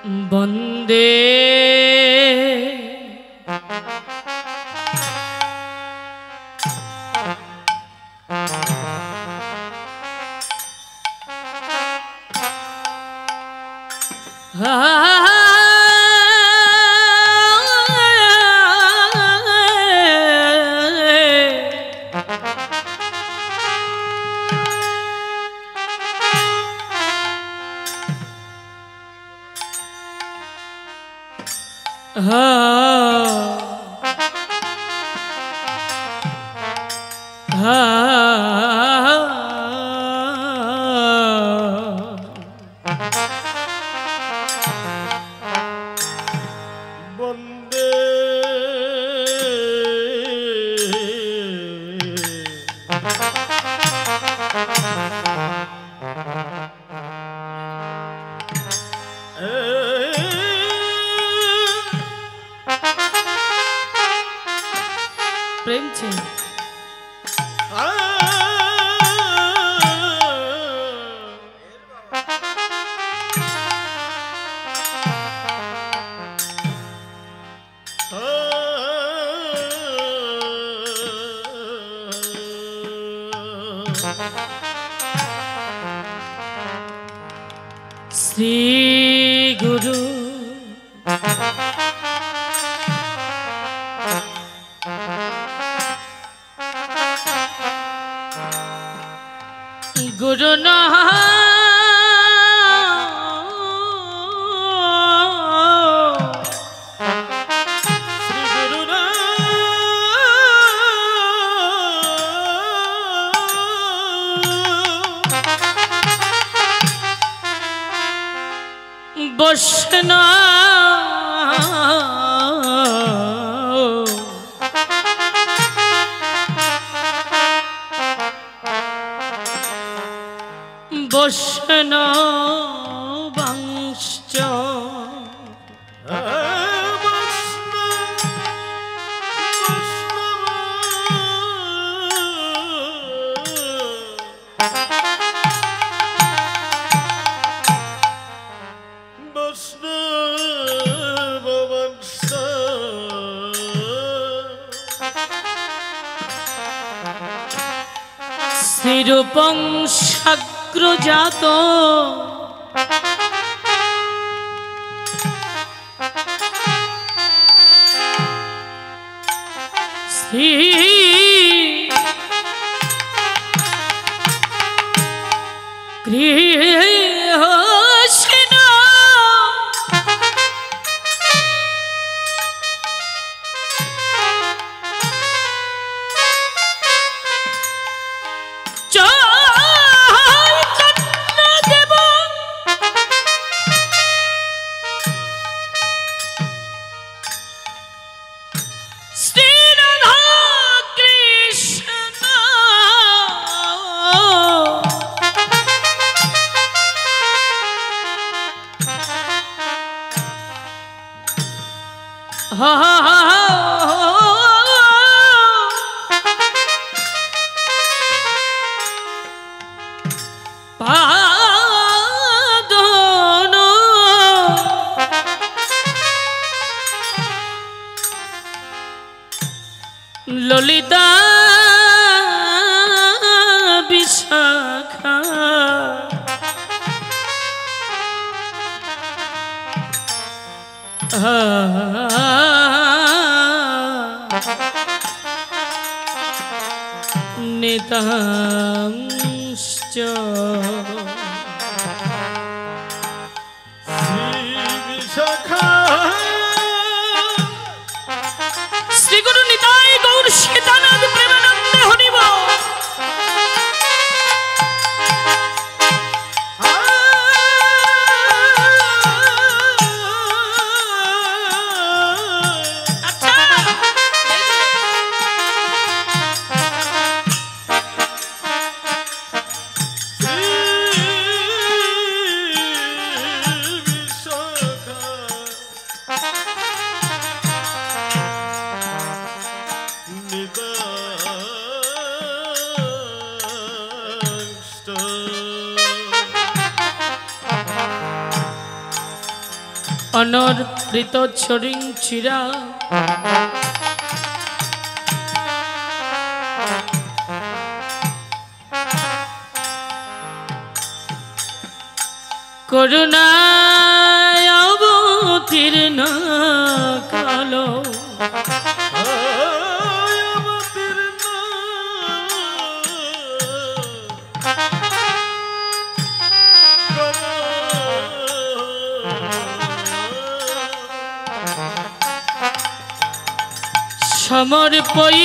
বন্দে प्रेम से श्री गुरु गुरु ना बसना बसना वंश श्रीरूपं साग्रजातो श्री कृष्ण ललिता विशाखा नितांश्च श्री गुरु निताय गौर सीतानाथ प्रेमानंद हरिब श्री অনর্পিত ছড়িং চিরা করুণায় অবতীর্ণ কালো সমর্পই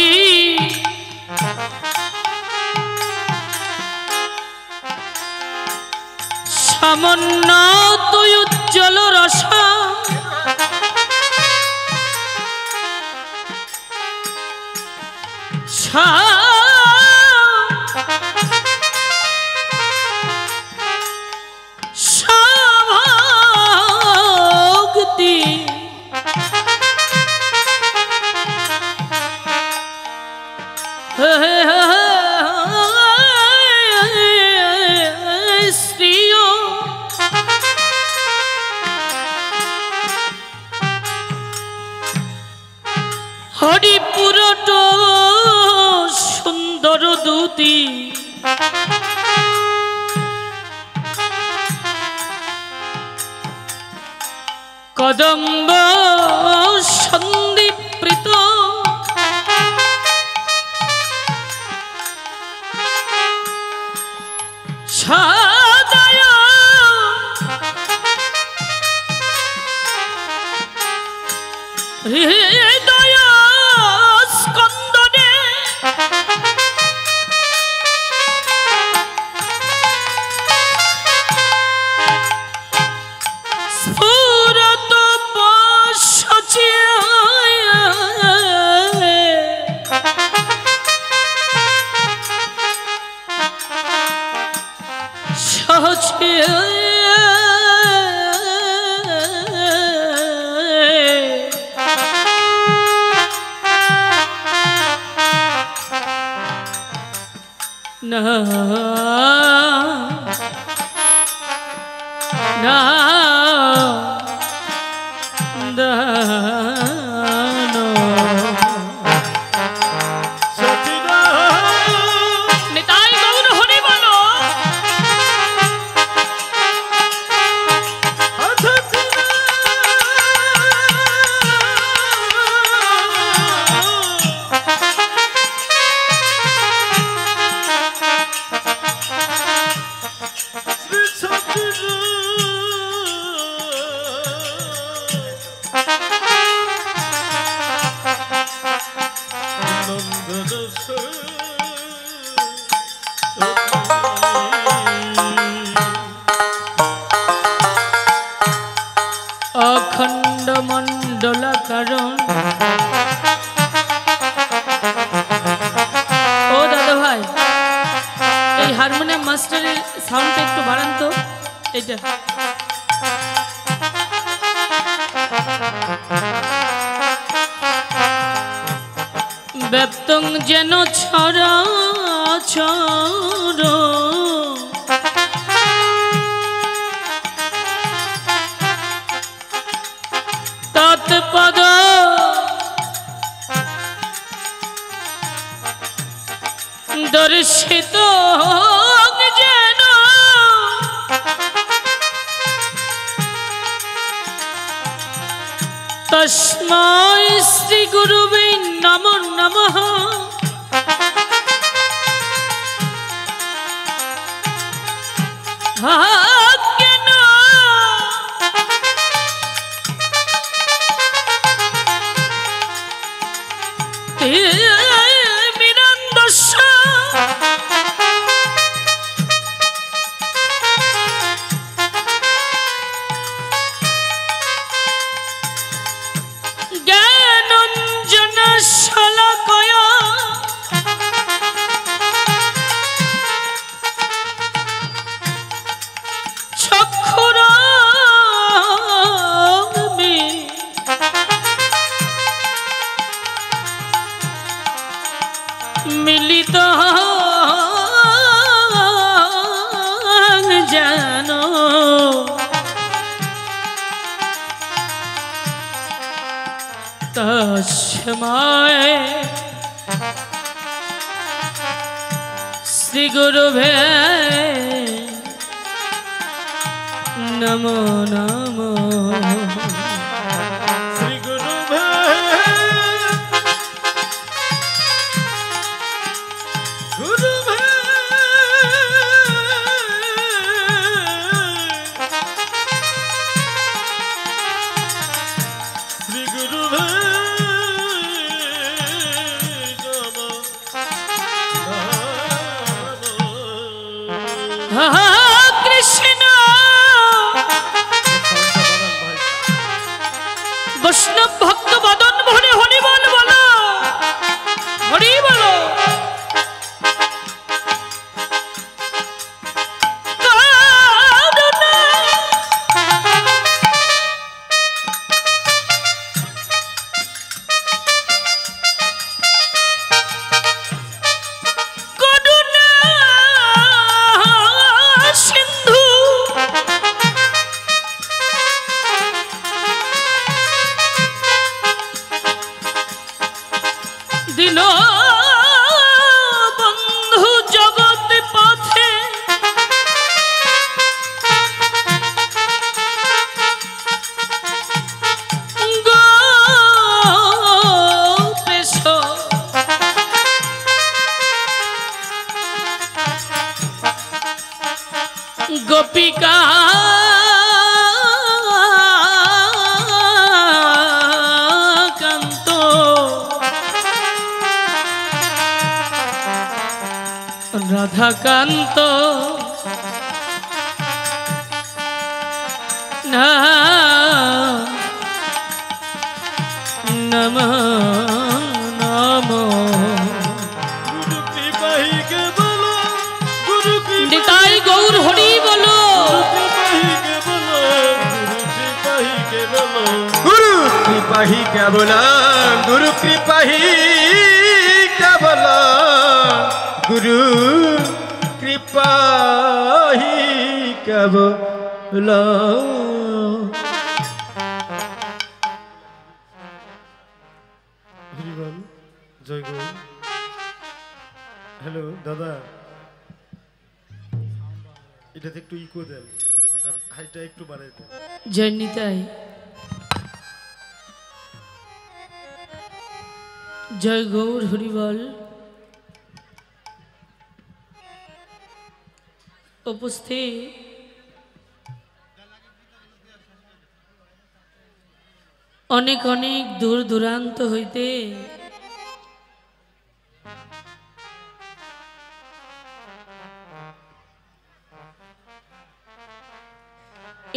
সমন্নত উজ্জ্বল রস ভক্তি শ্রীয় হরিপুরট সুন্দর দূতি কদম্ব সন্দীপ্রিত সাদয় হৃদয় স্কন্দনে স্ফুরত সহজে না না দানো নিতাই গৌর হরি বলো অখণ্ড মণ্ডলা কারণ ও দাদা ভাই এই হারমোনিয়াম মাস্টারের সাউন্ডটা একটু বাড়ান তো এটা ব্যপ্তং যেন ছড়া ছড় তৎপদ দর্শিত যেন তস্मै শ্রী গুরুবে নমো নমঃ তস্মৈ শ্রী গুরুবে নমো নমো। শ্রী গুরুবে গুরুবে শ্রী গুরুবে কৃষ্ণ বৈষ্ণব ভক্ত বদন ভরে হরি বল বলো, হরি বলো। দিন বন্ধু জগৎ পথে গোপেশ গোপিকা রাধাকান্ত নমঃ নমঃ। গুরু কৃপাহিকে বলো, গুরু নিতাই গৌর হরি বলো, কৃপাহিকে বলো, গুরু কৃপাহিকে বলো, গুরু কৃপাহিকে বলো, গুরু কৃপাহিকে বলো, গুরু কৃপাহিকে বলো। হরিবল জয় গুরু। হ্যালো দাদা, এটাতে একটু ইকো দেন আর হাইটা একটু বাড়াই দেন। জয় নিতাই, জয় গৌর হরিবল। উপস্থিত অনেক অনেক দূর দূরান্ত হইতে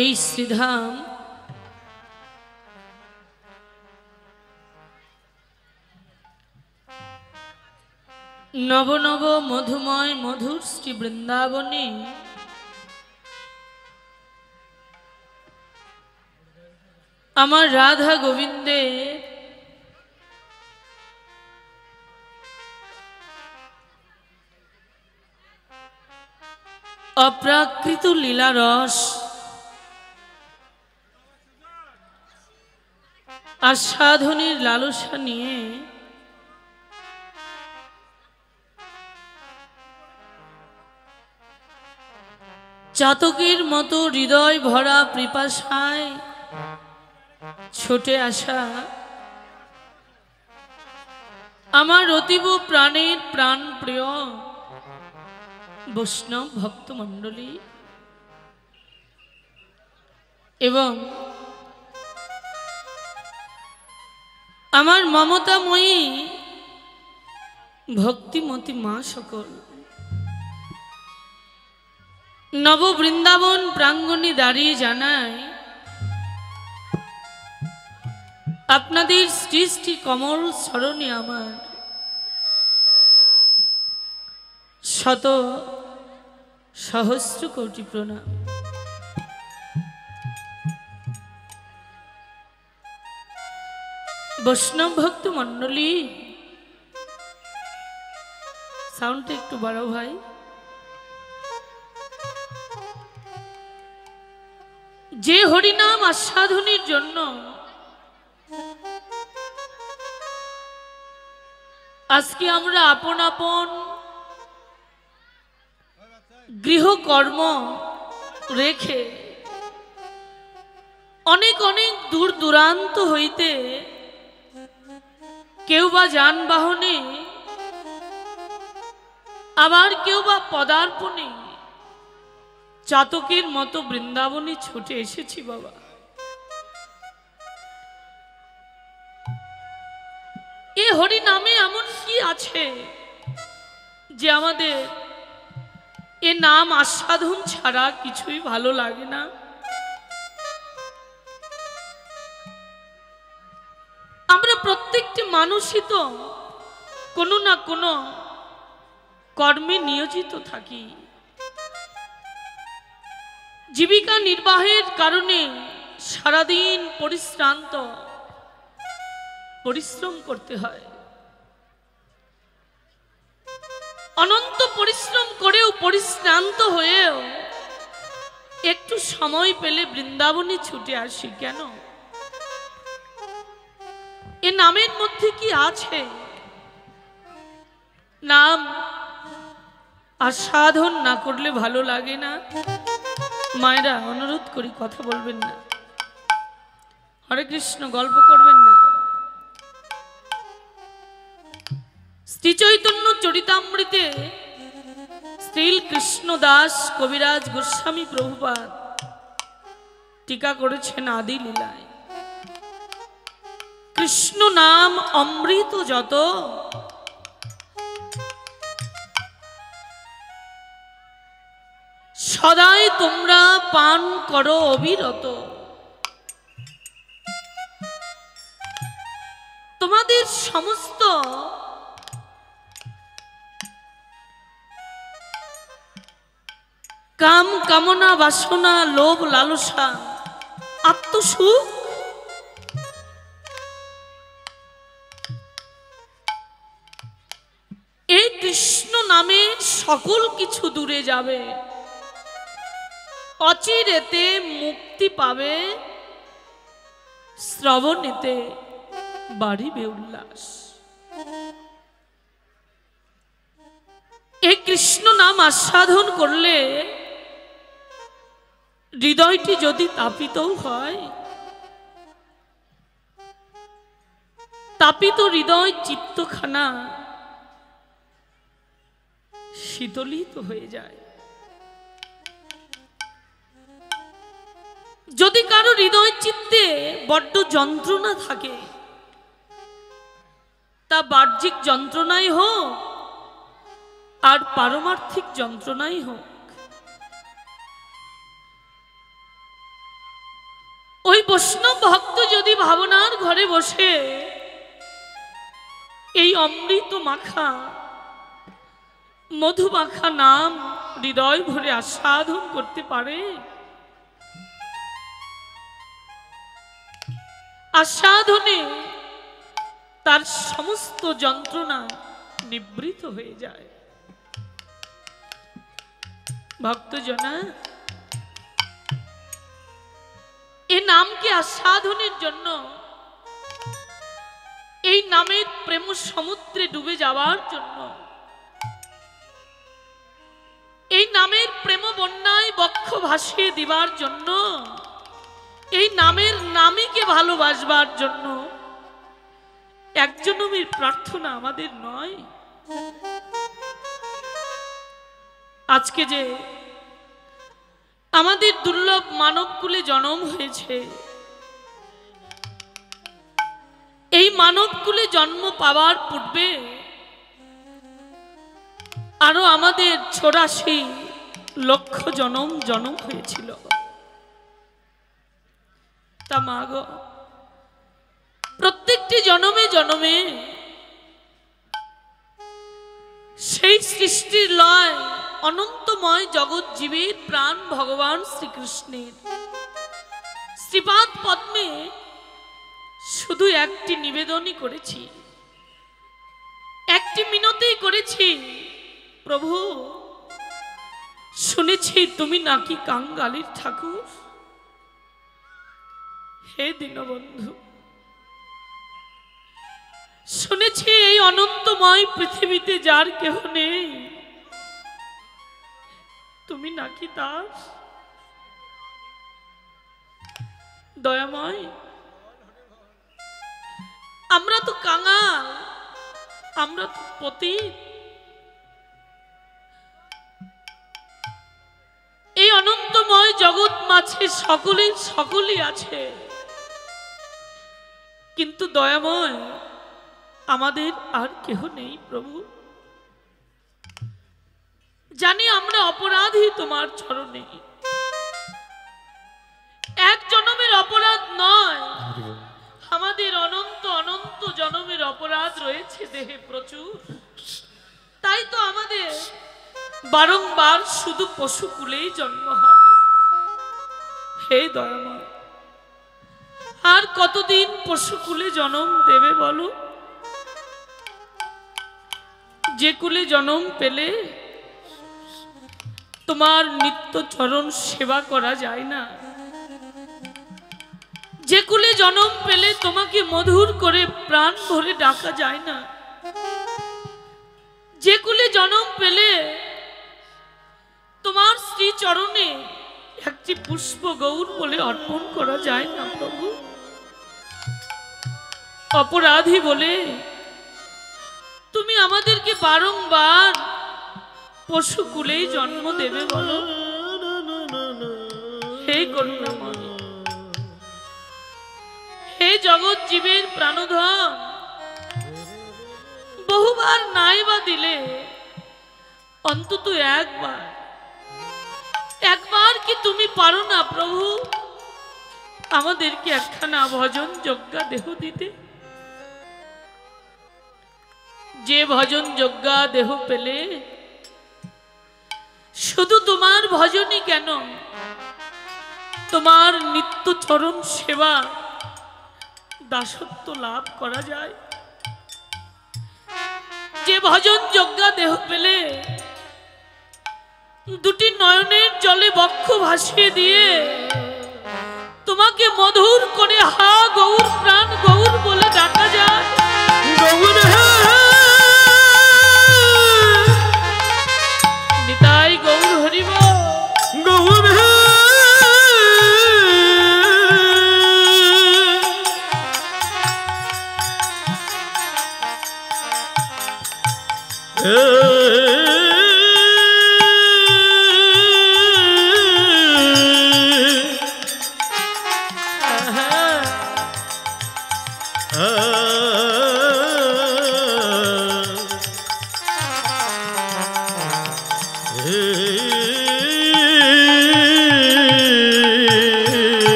এই শ্রীধাম নব নব মধুময় মধুর শ্রী বৃন্দাবনে আমার রাধা গোবিন্দে অপ্রাকৃত লীলা রস আস্বাদনের লালসা নিয়ে চাতকের মতো হৃদয় ভরা পিপাসায় ছুটে আসা আমার অতীব প্রাণের প্রাণ প্রিয় বৈষ্ণব ভক্তমণ্ডলী এবং আমার মমতাময়ী ভক্তিমতী মা সকল নব বৃন্দাবন প্রাঙ্গণে দাঁড়িয়ে জানায় আপনাদের সৃষ্টি কমল স্মরণে আমার শত সহস্র কোটি প্রণাম। বৈষ্ণব ভক্ত মণ্ডলী, সাউন্ডটা একটু বাড়াও ভাই। যে হরিনাম আস্বাদনের জন্য আজকে আমরা আপন আপন গৃহকর্ম রেখে অনেক অনেক দূর দূরান্ত হইতে কেউ বা যানবাহনে আবার কেউ বা পদার্পণে চাতকের মতো বৃন্দাবনে ছুটে এসেছি বাবা। এ হরি নামে এমন কি আছে যে আমাদের এ নাম আস্বাদন ছাড়া কিছুই ভালো লাগে না? আমরা প্রত্যেকটি মানুষই তো কোনো না কোনো কর্মে নিয়োজিত থাকি। জীবিকা নির্বাহের কারণে সারাদিন পরিশ্রম করতে হয়। অনন্ত পরিশ্রম করেও পরিশ্রান্ত হয়েও একটু সময় পেলে বৃন্দাবনে ছুটে আসি কেন? এ নামের মধ্যে কি আছে? নাম আস্বাদন না করলে ভালো লাগে না। মায়েরা অনুরোধ করি কথা বলবেন না, হরে কৃষ্ণ গল্প করবেন না। শ্রী চৈতন্য চরিতামৃতে শ্রী কৃষ্ণ দাস কবিরাজ গোস্বামী প্রভুপাদ টিকা করেছেন আদি লীলায়। কৃষ্ণ নাম অমৃত যত, সদাই তোমরা পান করো অবিরত। তোমাদের সমস্ত কাম কামনা বাসনা লোভ লালসা আত্মসুখ এই কৃষ্ণ নামে সকল কিছু দূরে যাবে, অচিরেতে মুক্তি পাবে, শ্রবণেতে বাড়িবে উল্লাস। এই কৃষ্ণ নাম আস্বাদন করলে হৃদয়টি যদি তাপিতও হয়, তাপিত হৃদয় চিত্তখানা শীতলিত হয়ে যায়। যদি কারো হৃদয় চিত্তে বড্ড যন্ত্রণা থাকে, তা বাহ্যিক যন্ত্রণাই হোক আর পারমার্থিক যন্ত্রণাই হোক, ওই বৈষ্ণব ভক্ত যদি ভাবনার ঘরে বসে এই অমৃত মাখা মধু মাখা নাম হৃদয় ভরে আস্বাদন করতে পারে, আস্বাদনে তার সমস্ত যন্ত্রণা নিবৃত হয়ে যায়। ভক্তজনা, এই নামকে আস্বাদনের জন্য, এই নামের প্রেম সমুদ্রে ডুবে যাওয়ার জন্য, এই নামের প্রেম বন্যায় বক্ষ ভাসিয়ে দিবার জন্য, এই নামের নামীকে ভালোবাসবার জন্য এক জনমের প্রার্থনা আমাদের নয়। আজকে যে আমাদের দুর্লভ মানবকুলে জন্ম হয়েছে, এই মানবকুলে জন্ম পাওয়ার পূর্বে আরো আমাদের 84 লক্ষ জন্ম হয়েছিল। তা মা গো, প্রত্যেকটি জন্মে জন্মে সেই সৃষ্টির লয় অনন্তময় জগৎ জীবের প্রাণ ভগবান শ্রীকৃষ্ণের শ্রীপাদ পদ্মে শুধু একটি নিবেদনই করেছি, একটি মিনতি করেছি, প্রভু শুনেছি তুমি নাকি কাঙ্গালির ঠাকুর। হে দীনবন্ধু, শুনেছি এই অনন্তময় পৃথিবীতে যার কেহ নেই তুমি নাকি তার। দয়াময়, আমরা তো কাঙাল, আমরা তো পতিত। এই অনন্তময় জগৎ মাঝে সকলেই আছে, কিন্তু দয়াময় আমাদের আর কেহ নেই প্রভু। জানি আমরা অপরাধী তোমার চরণে, এক জনমের অপরাধ নয়, আমাদের অনন্ত অনন্ত জনমের অপরাধ রয়েছে দেহে প্রচুর। তাই তো আমাদের বারংবার শুধু পশুকুলেই জন্ম হয়। হে দয়াময়, আর কতদিন পশুকুলে জন্ম দেবে বলো? যে কুলে জন্ম পেলে তোমার নিত্য চরণ সেবা করা যায় না, যে কুলে জন্ম পেলে তোমাকে মধুর করে প্রাণ ভরে ডাকা যায় না, যে কুলে জন্ম পেলে তোমার শ্রী চরণে একটি পুষ্প গৌর বলে অর্পণ করা যায় না প্রভু। অপরাধী বলে তুমি আমাদেরকে বারংবার পশুকুলেই জন্ম দেবে বলো? হে করুণাময়, হে জগৎ জীবের প্রাণধন, বহুবার নাই বা দিলে অন্তত একবার কি তুমি পারো না প্রভু আমাদেরকে একখানা ভজন যজ্ঞা দেহ দিতে? যে ভজন যজ্ঞা দেহ পেলে শুধু তোমার ভজনই কেন, তোমার নিত্য চরণ সেবা দাসত্ব লাভ করা যায়। যে ভজন যজ্ঞা দেহ পেলে দুটি নয়নের জলে বক্ষ ভাসিয়ে দিয়ে তোমাকে মধুর করে হা গৌর প্রাণ গৌর বলে ডাকা যায়। নিতাই গৌর হরিব গৌর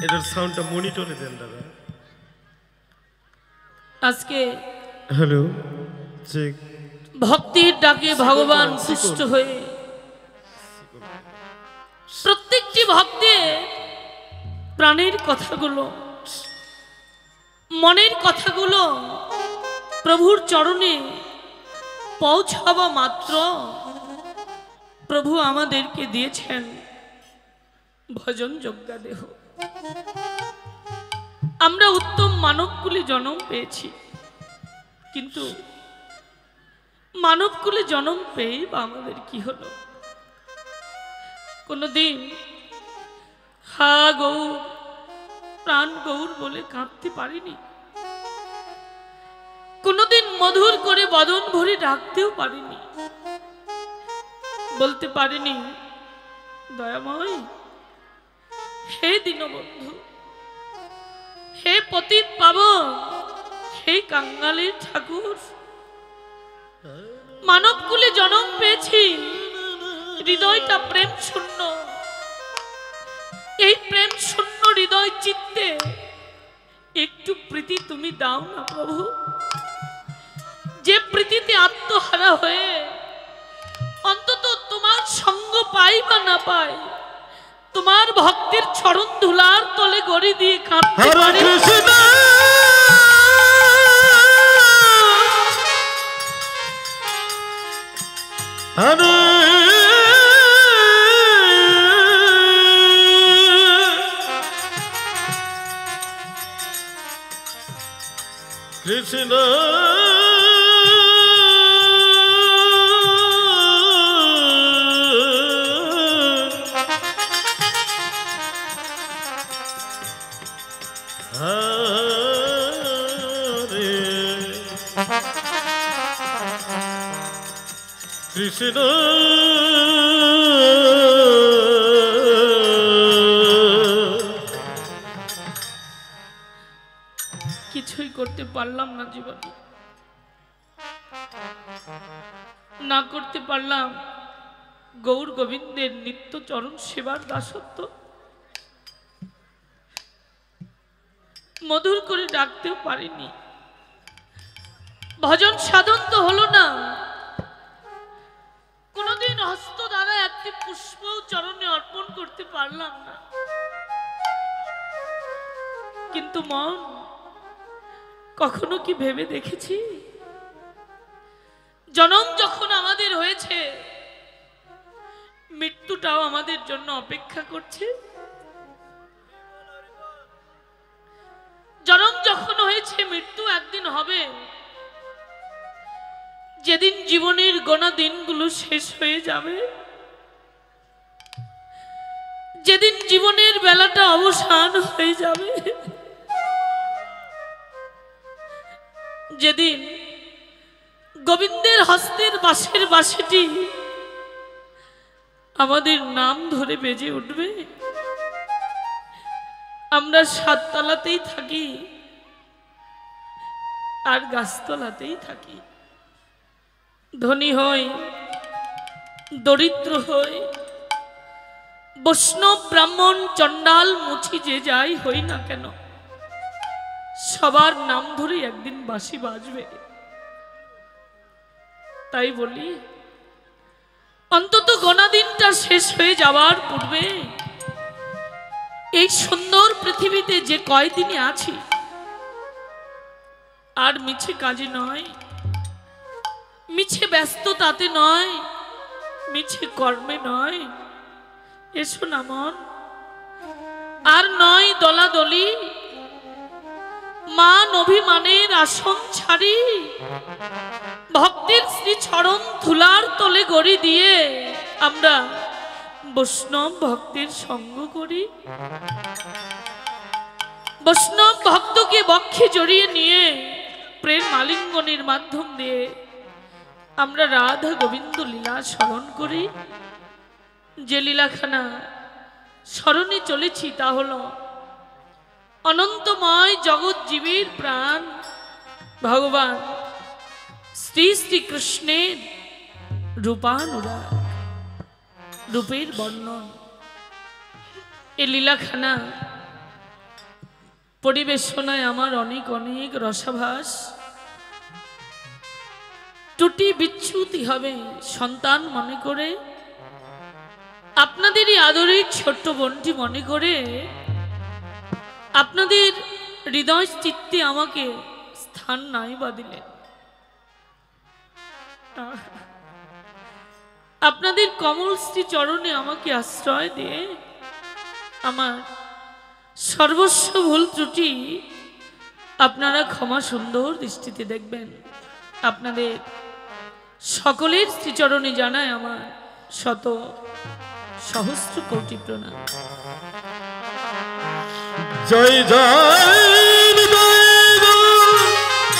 এটার সাউন্ডটা মনিটরে দেন দাদা। আজকে হ্যালো চেক। ভক্তির ডাকে ভগবান তুষ্ট হয়ে প্রত্যেকটি ভক্তের প্রাণের কথাগুলো, মনের কথাগুলো প্রভুর চরণে পৌঁছাবা মাত্র প্রভু আমাদেরকে দিয়েছেন ভজন যজ্ঞা দেহ। আমরা উত্তম মানবকুলে জন্ম পেয়েছি, কিন্তু মানবকুলে জন্ম পেয়ে বা আমাদের কি হলো? কোনদিন হা গৌর প্রাণ গৌর বলে কাঁদতে পারিনি, কোনদিন মধুর করে বদন ভরে ডাকতেও পারিনি, বলতে পারিনি দয়াময়, হে দীনবন্ধু, হে পতিত পাবন, হে কাঙ্গালের ঠাকুর, মানবকুলে জন্ম পেয়েছি, হৃদয়টা প্রেম শূন্য। এই প্রেম শূন্য হৃদয় চিত্তে একটু প্রীতি তুমি দাও না প্রভু। যে প্রীতিতে আত্মহারা হয়ে অন্তত তোমার সঙ্গ পাই বা না পাই, তোমার ভক্তের চরণ ধুলার তলে গড়ি দিয়ে কাঁদতে পারে। কৃষ্ণ কৃষ্ণ কিছুই করতে পারলাম না জীবনে, না করতে পারলাম গৌর গোবিন্দের নিত্য চরণ সেবার দাসত্ব। মধুর করে ডাকতেও পারিনি, ভজন সাধন তো হলো না, কোনদিন হস্ত দ্বারা একটি পুষ্প চরণে অর্পণ করতে পারলাম না। কিন্তু মন, কখনো কি ভেবে দেখেছি জনম যখন আমাদের হয়েছে, মৃত্যুটাও আমাদের জন্য অপেক্ষা করছে? জনম যখন হয়েছে, মৃত্যু একদিন হবে। যেদিন জীবনের গোনা দিনগুলো শেষ হয়ে যাবে, যেদিন জীবনের বেলাটা অবসান হয়ে যাবে, যেদিন গোবিন্দের হস্তের বাঁশের বাঁশিটি আমাদের নাম ধরে বেজে উঠবে, আমরা সাততলাতেই থাকি আর গাছতলাতেই থাকি, ধনী হই দরিদ্র হই, বৈষ্ণব ব্রাহ্মণ চণ্ডাল মুচি যে যাই হই না কেন, সবার নাম ধরে একদিন বাঁশি বাজবে। তাই বলি, অন্তত গোনা দিনটা শেষ হয়ে যাওয়ার পূর্বে এই সুন্দর পৃথিবীতে যে কয়দিনে আছি, আর মিছে কাজে নয়, মিছে ব্যস্ততাতে নয়, মিছে কর্মে নয়, এসো না মন, আর নয় দলাদলি, মান অভিমানের আসন ছাড়ি, ভক্তির শ্রী চরণ ধুলার তলে গড়ি দিয়ে আমরা বৈষ্ণব ভক্তের সঙ্গ করি। বৈষ্ণব ভক্তকে বক্ষে জড়িয়ে নিয়ে প্রেম আলিঙ্গনের মাধ্যম দিয়ে আমরা রাধা গোবিন্দ লীলা স্মরণ করি। যে লীলাখানা স্মরণে চলেছি তা হল অনন্তময় জগৎজীবীর প্রাণ ভগবান শ্রী শ্রীকৃষ্ণের রূপানুরাগ, রূপের বর্ণন। এই লীলাখানা পরিবেশনায় আমার অনেক অনেক রসাভাস, ত্রুটি বিচ্যুতি হবে সন্তান মনে করে, আপনাদেরই আদরের ছোট্ট বোনটি মনে করে, আপনাদের হৃদয় চিত্তে আমাকে স্থান নাই বা দিলেন, আপনাদের কমল শ্রী চরণে আমাকে আশ্রয় দিয়ে আমার সর্বস্ব ভুল ত্রুটি আপনারা ক্ষমা সুন্দর দৃষ্টিতে দেখবেন। আপনাদের সকলের শ্রীচরণে জানায় আমার শত সহস্র কোটি প্রণাম। জয় জয়